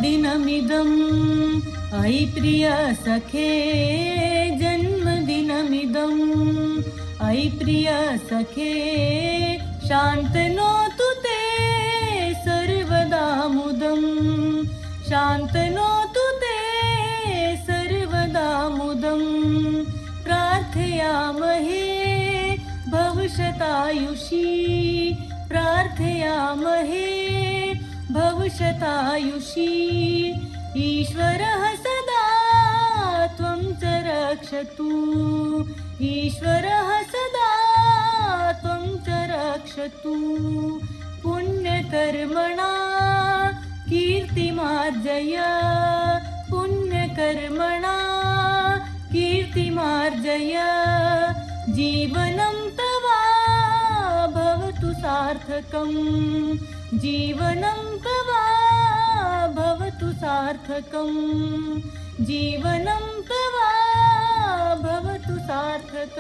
जन्मदिनमिदम् अयि प्रिय सखे जन्मदिनमिदम् अयि प्रिय सखे शान्तनोतु ते सर्वदा मुदम् शान्तनोतु ते सर्वदा मुदम् प्रार्थयामहे भविष्यतायुषी प्रार्थयामहे भविष्यतायुषी ईश्वरः सदा त्वं च रक्षतु ईश्वरः सदा त्वं च रक्षतु पुण्यकर्मणा कीर्तिमार्जय पुण्यकर्मणा कीर्तिमार्जय जीवनं तव भवतु सार्थकम् जीवनं तव भवतु सार्थकम् जीवनं तव भवतु सार्थकम्।